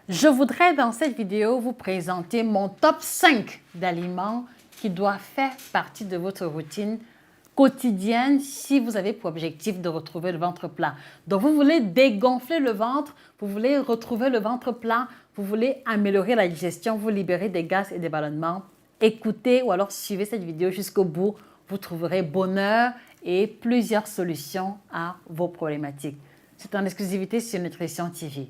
Je voudrais dans cette vidéo vous présenter mon top 5 d'aliments qui doivent faire partie de votre routine quotidienne si vous avez pour objectif de retrouver le ventre plat. Donc, vous voulez dégonfler le ventre, vous voulez retrouver le ventre plat, vous voulez améliorer la digestion, vous libérer des gaz et des ballonnements. Écoutez ou alors suivez cette vidéo jusqu'au bout. Vous trouverez bonheur et plusieurs solutions à vos problématiques. C'est en exclusivité sur Nutrition TV.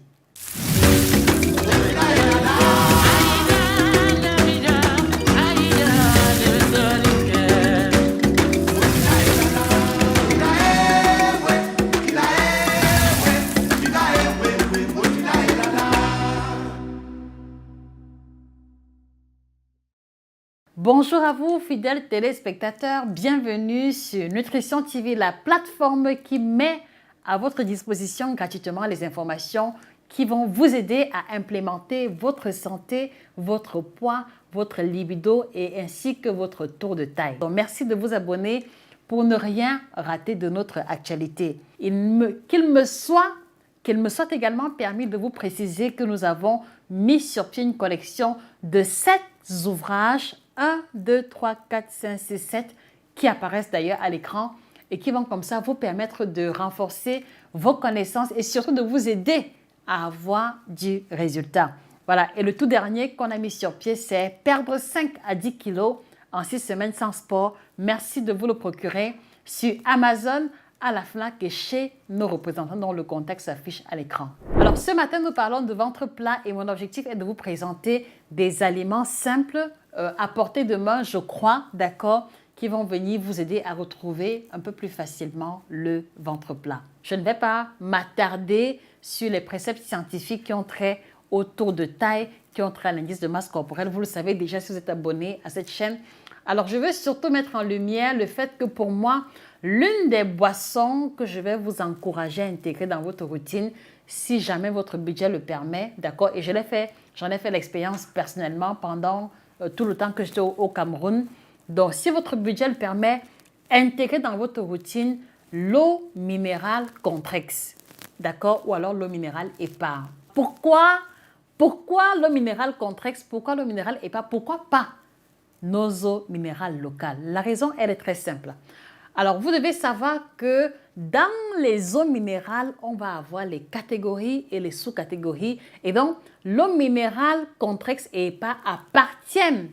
Bonjour à vous, fidèles téléspectateurs. Bienvenue sur Nutrition TV, la plateforme qui met à votre disposition gratuitement les informations qui vont vous aider à implémenter votre santé, votre poids, votre libido et ainsi que votre tour de taille. Donc, merci de vous abonner pour ne rien rater de notre actualité. Qu'il me soit également permis de vous préciser que nous avons mis sur pied une collection de 7 ouvrages, 1, 2, 3, 4, 5, 6, 7, qui apparaissent d'ailleurs à l'écran et qui vont comme ça vous permettre de renforcer vos connaissances et surtout de vous aider à avoir du résultat. Voilà, et le tout dernier qu'on a mis sur pied, c'est perdre 5 à 10 kilos en 6 semaines sans sport. Merci de vous le procurer sur Amazon, à la FNAC et chez nos représentants dont le contexte s'affiche à l'écran. Alors ce matin, nous parlons de ventre plat et mon objectif est de vous présenter des aliments simples à portée de main, je crois, d'accord, qui vont venir vous aider à retrouver un peu plus facilement le ventre plat. Je ne vais pas m'attarder sur les préceptes scientifiques qui ont trait au tour de taille, qui ont trait à l'indice de masse corporelle. Vous le savez déjà si vous êtes abonné à cette chaîne. Alors, je veux surtout mettre en lumière le fait que pour moi, l'une des boissons que je vais vous encourager à intégrer dans votre routine, si jamais votre budget le permet, d'accord, et j'en ai fait l'expérience personnellement pendant tout le temps que j'étais au Cameroun. Donc, si votre budget le permet, intégrez dans votre routine l'eau minérale Contrex, d'accord, ou alors l'eau minérale Épar. Pourquoi l'eau minérale Contrex? Pourquoi l'eau minérale Épar? Pourquoi pas nos eaux minérales locales? La raison, elle est très simple. Alors, vous devez savoir que dans les eaux minérales, on va avoir les catégories et les sous-catégories. Et donc, l'eau minérale Contrex et Épar appartiennent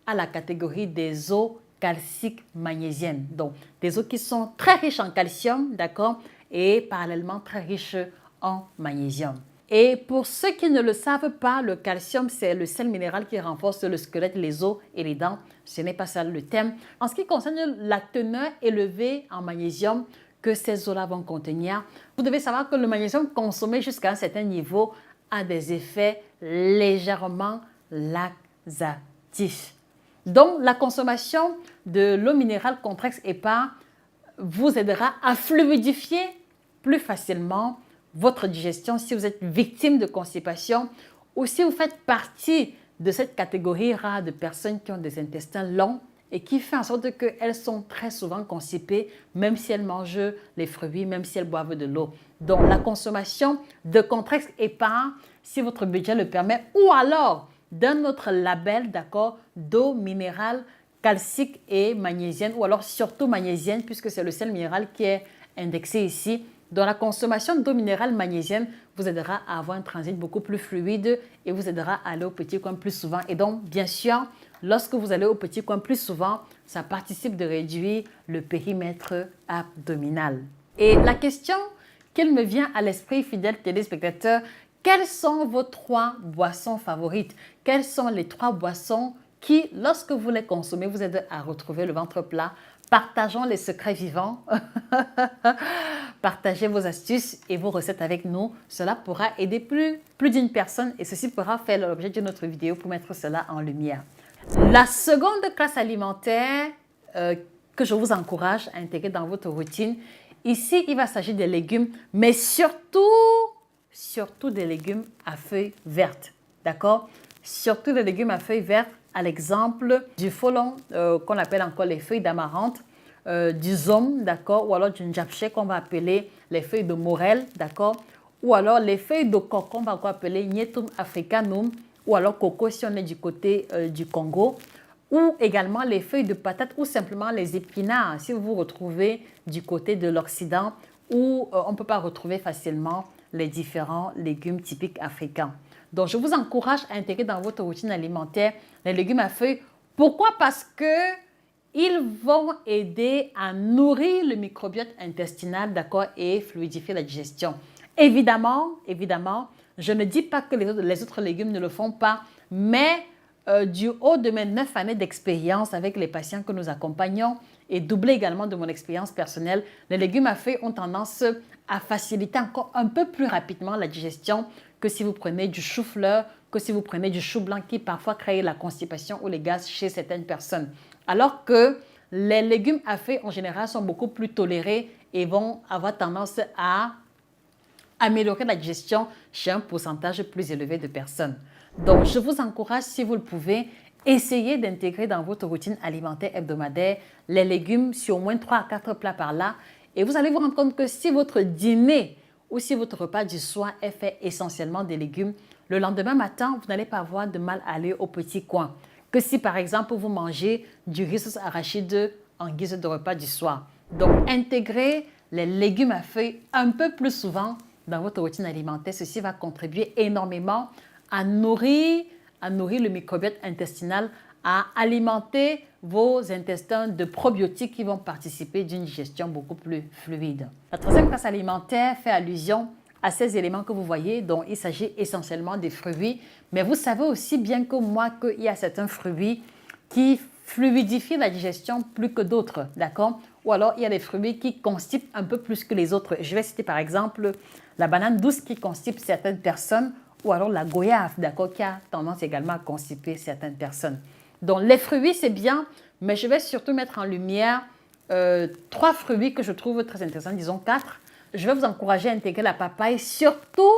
à la catégorie des eaux calciques magnésiennes. Donc, des eaux qui sont très riches en calcium, d'accord, et parallèlement très riches en magnésium. Et pour ceux qui ne le savent pas, le calcium, c'est le sel minéral qui renforce le squelette, les os et les dents. Ce n'est pas ça le thème. En ce qui concerne la teneur élevée en magnésium que ces eaux-là vont contenir, vous devez savoir que le magnésium consommé jusqu'à un certain niveau a des effets légèrement laxatifs. Donc, la consommation de l'eau minérale Contrex Épar vous aidera à fluidifier plus facilement votre digestion si vous êtes victime de constipation ou si vous faites partie de cette catégorie rare de personnes qui ont des intestins longs et qui fait en sorte qu'elles sont très souvent constipées, même si elles mangent les fruits, même si elles boivent de l'eau. Donc, la consommation de Contrex Épar, si votre budget le permet, ou alors d'un autre label, d'accord, d'eau minérale calcique et magnésienne, ou alors surtout magnésienne, puisque c'est le sel minéral qui est indexé ici. Donc, la consommation d'eau minérale magnésienne vous aidera à avoir un transit beaucoup plus fluide et vous aidera à aller au petit coin plus souvent. Et donc, bien sûr, lorsque vous allez au petit coin plus souvent, ça participe de réduire le périmètre abdominal. Et la question qu'il me vient à l'esprit, fidèles téléspectateurs, quelles sont vos 3 boissons favorites? Quelles sont les 3 boissons qui, lorsque vous les consommez, vous aident à retrouver le ventre plat? Partageons les secrets vivants. Partagez vos astuces et vos recettes avec nous. Cela pourra aider plus d'une personne et ceci pourra faire l'objet d'une autre vidéo pour mettre cela en lumière. La seconde classe alimentaire que je vous encourage à intégrer dans votre routine, ici, il va s'agir des légumes, mais surtout des légumes à feuilles vertes. D'accord? Surtout des légumes à feuilles vertes, à l'exemple du folon qu'on appelle encore les feuilles d'amarante, du zom, d'accord, ou alors du njapché qu'on va appeler les feuilles de morel, d'accord, ou alors les feuilles de coco, on va encore appeler Nyetum africanum, ou alors coco si on est du côté du Congo, ou également les feuilles de patate ou simplement les épinards si vous vous retrouvez du côté de l'Occident où on ne peut pas retrouver facilement les différents légumes typiques africains. Donc, je vous encourage à intégrer dans votre routine alimentaire les légumes à feuilles. Pourquoi? Parce que ils vont aider à nourrir le microbiote intestinal, d'accord, et fluidifier la digestion. Évidemment, je ne dis pas que les autres légumes ne le font pas, mais du haut de mes 9 années d'expérience avec les patients que nous accompagnons et doublé également de mon expérience personnelle, les légumes à feuilles ont tendance à faciliter encore un peu plus rapidement la digestion que si vous prenez du chou-fleur, que si vous prenez du chou blanc qui parfois crée la constipation ou les gaz chez certaines personnes. Alors que les légumes à feuilles en général sont beaucoup plus tolérés et vont avoir tendance à améliorer la digestion chez un pourcentage plus élevé de personnes. Donc, je vous encourage, si vous le pouvez, essayez d'intégrer dans votre routine alimentaire hebdomadaire les légumes sur au moins 3 à 4 plats par là. Et vous allez vous rendre compte que si votre dîner ou si votre repas du soir est fait essentiellement des légumes, le lendemain matin, vous n'allez pas avoir de mal à aller au petit coin. Que si, par exemple, vous mangez du riz sauce arachide en guise de repas du soir. Donc, intégrez les légumes à feuilles un peu plus souvent dans votre routine alimentaire. Ceci va contribuer énormément à nourrir le microbiote intestinal, à alimenter vos intestins de probiotiques qui vont participer d'une digestion beaucoup plus fluide. La troisième classe alimentaire fait allusion à ces éléments que vous voyez, dont il s'agit essentiellement des fruits. Mais vous savez aussi bien que moi qu'il y a certains fruits qui fluidifient la digestion plus que d'autres, d'accord? Ou alors, il y a des fruits qui constipent un peu plus que les autres. Je vais citer par exemple la banane douce qui constipe certaines personnes, ou alors la goyave, d'accord, qui a tendance également à constiper certaines personnes. Donc, les fruits, c'est bien, mais je vais surtout mettre en lumière 3 fruits que je trouve très intéressants, disons 4. Je vais vous encourager à intégrer la papaye, surtout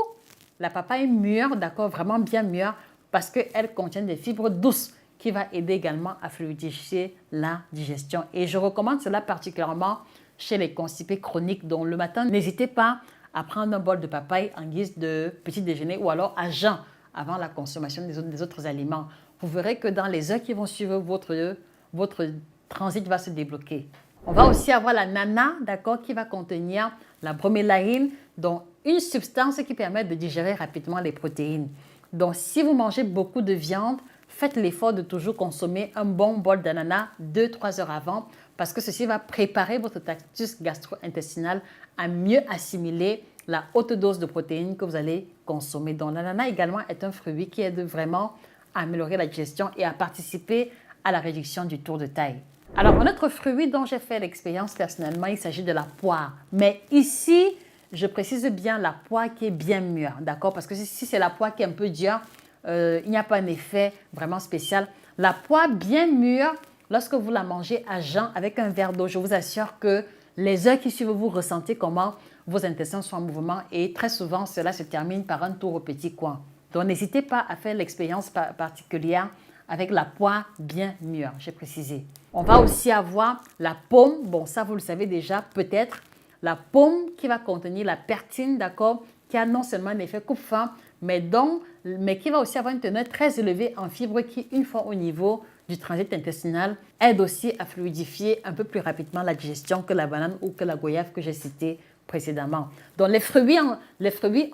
la papaye mûre, d'accord, vraiment bien mûre, parce qu'elle contient des fibres douces qui va aider également à fluidifier la digestion. Et je recommande cela particulièrement chez les constipés chroniques. Donc, le matin, n'hésitez pas à prendre un bol de papaye en guise de petit déjeuner ou alors à jeun avant la consommation des autres aliments. Vous verrez que dans les heures qui vont suivre, votre transit va se débloquer. On va aussi avoir la nana, d'accord, qui va contenir la bromélaïne, donc une substance qui permet de digérer rapidement les protéines. Donc, si vous mangez beaucoup de viande, faites l'effort de toujours consommer un bon bol d'ananas 2-3 heures avant parce que ceci va préparer votre tractus gastro-intestinal à mieux assimiler la haute dose de protéines que vous allez consommer. Donc, l'ananas également est un fruit qui aide vraiment à améliorer la digestion et à participer à la réduction du tour de taille. Alors, un autre fruit dont j'ai fait l'expérience personnellement, il s'agit de la poire. Mais ici, je précise bien la poire qui est bien mûre, d'accord? Parce que si c'est la poire qui est un peu dure, il n'y a pas un effet vraiment spécial. La poire bien mûre, lorsque vous la mangez à jeun avec un verre d'eau, je vous assure que les heures qui suivent, vous ressentez comment vos intestins sont en mouvement et très souvent, cela se termine par un tour au petit coin. Donc, n'hésitez pas à faire l'expérience particulière avec la poire bien mûre, j'ai précisé. On va aussi avoir la pomme. Bon, ça, vous le savez déjà, peut-être. La pomme qui va contenir la pertine, d'accord, qui a non seulement un effet coupe-faim, mais qui va aussi avoir une teneur très élevée en fibres qui, une fois au niveau du transit intestinal, aide aussi à fluidifier un peu plus rapidement la digestion que la banane ou que la goyave que j'ai citée précédemment. Donc, les fruits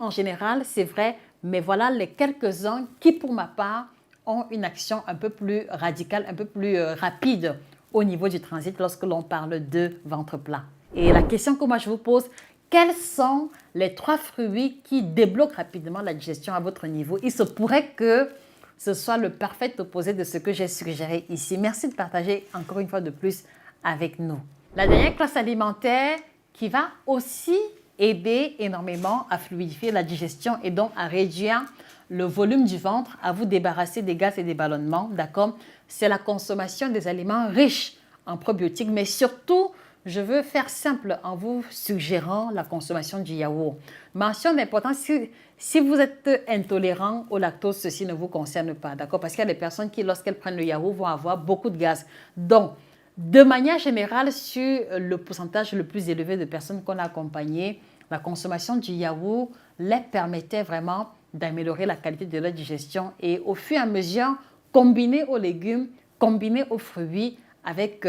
en général, c'est vrai, mais voilà les quelques-uns qui, pour ma part, ont une action un peu plus radicale, un peu plus rapide au niveau du transit lorsque l'on parle de ventre plat. Et la question que moi je vous pose, quels sont les 3 fruits qui débloquent rapidement la digestion à votre niveau? Il se pourrait que ce soit le parfait opposé de ce que j'ai suggéré ici. Merci de partager encore une fois de plus avec nous. La dernière classe alimentaire qui va aussi aider énormément à fluidifier la digestion et donc à réduire le volume du ventre, à vous débarrasser des gaz et des ballonnements, d'accord? C'est la consommation des aliments riches en probiotiques, mais surtout, je veux faire simple en vous suggérant la consommation du yaourt. Mention d'importance, si vous êtes intolérant au lactose, ceci ne vous concerne pas, d'accord? Parce qu'il y a des personnes qui, lorsqu'elles prennent le yaourt, vont avoir beaucoup de gaz. Donc, de manière générale, sur le pourcentage le plus élevé de personnes qu'on a accompagnées, la consommation du yaourt leur permettait vraiment d'améliorer la qualité de leur digestion et au fur et à mesure, combiné aux légumes, combiné aux fruits avec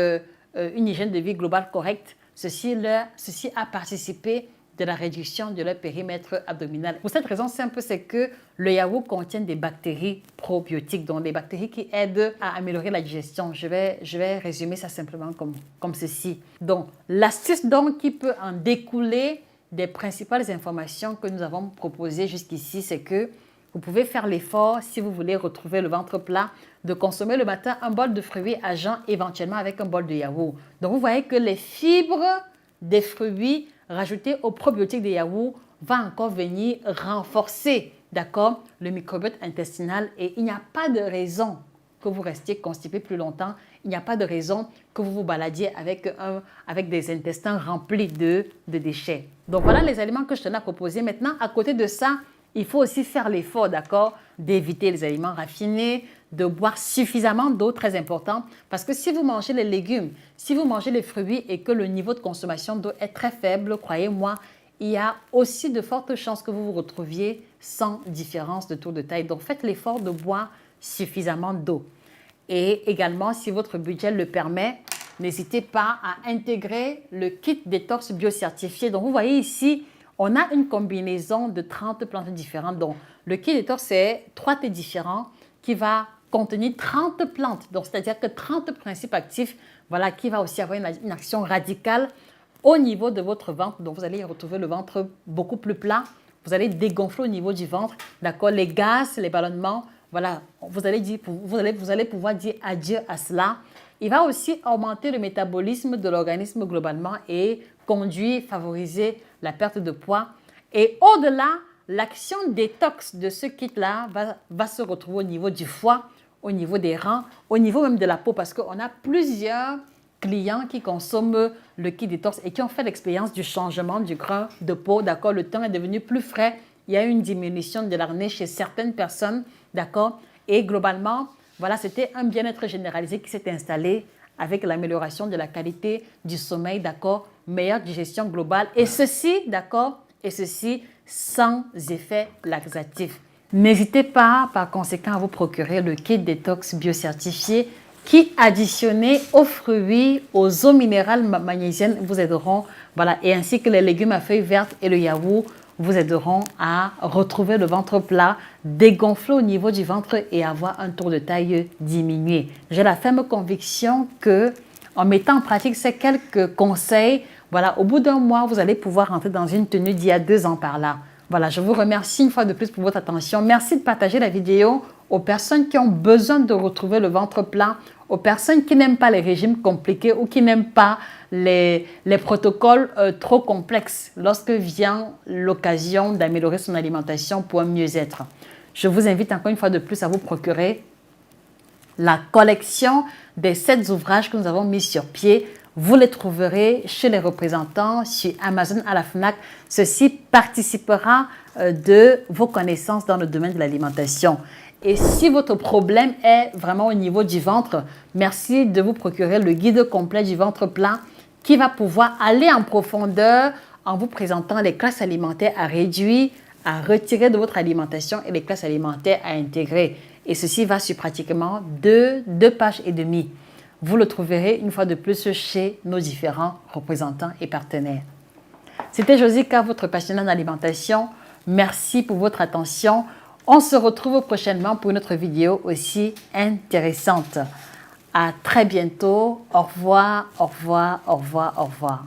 une hygiène de vie globale correcte, ceci a participé de la réduction de leur périmètre abdominal. Pour cette raison simple, c'est que le yaourt contient des bactéries probiotiques, donc des bactéries qui aident à améliorer la digestion. Je vais résumer ça simplement comme ceci. Donc, l'astuce donc qui peut en découler des principales informations que nous avons proposées jusqu'ici, c'est que vous pouvez faire l'effort, si vous voulez retrouver le ventre plat, de consommer le matin un bol de fruits à jeun, éventuellement avec un bol de yaourt. Donc, vous voyez que les fibres des fruits rajoutées aux probiotiques des yaourts va encore venir renforcer, d'accord, le microbiote intestinal et il n'y a pas de raison que vous restiez constipé plus longtemps. Il n'y a pas de raison que vous vous baladiez avec des intestins remplis de déchets. Donc, voilà les aliments que je tenais à proposer. Maintenant, à côté de ça, il faut aussi faire l'effort, d'accord, d'éviter les aliments raffinés, de boire suffisamment d'eau, très important. Parce que si vous mangez les légumes, si vous mangez les fruits et que le niveau de consommation d'eau est très faible, croyez-moi, il y a aussi de fortes chances que vous vous retrouviez sans différence de tour de taille. Donc, faites l'effort de boire suffisamment d'eau. Et également, si votre budget le permet, n'hésitez pas à intégrer le kit détox biocertifié. Donc, vous voyez ici, on a une combinaison de 30 plantes différentes. Donc, le kit détox, c'est 3 thés différents qui va contenir 30 plantes. Donc, c'est-à-dire que 30 principes actifs, voilà, qui va aussi avoir une action radicale au niveau de votre ventre. Donc, vous allez retrouver le ventre beaucoup plus plat. Vous allez dégonfler au niveau du ventre, d'accord? Les gaz, les ballonnements, voilà, vous allez pouvoir dire adieu à cela. Il va aussi augmenter le métabolisme de l'organisme globalement et conduire, favoriser la perte de poids. Et au-delà, l'action détox de ce kit-là va se retrouver au niveau du foie, au niveau des reins, au niveau même de la peau, parce qu'on a plusieurs clients qui consomment le kit détox et qui ont fait l'expérience du changement du grain de peau, d'accord? Le teint est devenu plus frais, il y a eu une diminution de l'acné chez certaines personnes, d'accord? Et globalement, voilà, c'était un bien-être généralisé qui s'est installé avec l'amélioration de la qualité du sommeil, d'accord? Meilleure digestion globale et ceci, d'accord? Et ceci sans effet laxatif. N'hésitez pas par conséquent à vous procurer le kit détox biocertifié qui, additionné aux fruits, aux eaux minérales magnésiennes, vous aideront, voilà, et ainsi que les légumes à feuilles vertes et le yaourt vous aideront à retrouver le ventre plat, dégonfler au niveau du ventre et avoir un tour de taille diminué. J'ai la ferme conviction que en mettant en pratique ces quelques conseils, voilà, au bout d'un mois, vous allez pouvoir rentrer dans une tenue d'il y a 2 ans par là. Voilà, je vous remercie une fois de plus pour votre attention. Merci de partager la vidéo aux personnes qui ont besoin de retrouver le ventre plat, aux personnes qui n'aiment pas les régimes compliqués ou qui n'aiment pas les protocoles trop complexes lorsque vient l'occasion d'améliorer son alimentation pour un mieux-être. Je vous invite encore une fois de plus à vous procurer la collection des 7 ouvrages que nous avons mis sur pied. Vous les trouverez chez les représentants, sur Amazon, à la FNAC. Ceci participera de vos connaissances dans le domaine de l'alimentation. Et si votre problème est vraiment au niveau du ventre, merci de vous procurer le guide complet du ventre plat qui va pouvoir aller en profondeur en vous présentant les classes alimentaires à réduire, à retirer de votre alimentation et les classes alimentaires à intégrer. Et ceci va sur pratiquement 2 pages et demie. Vous le trouverez une fois de plus chez nos différents représentants et partenaires. C'était Josica, votre passionnée en alimentation. Merci pour votre attention. On se retrouve prochainement pour une autre vidéo aussi intéressante. À très bientôt. Au revoir, au revoir, au revoir, au revoir.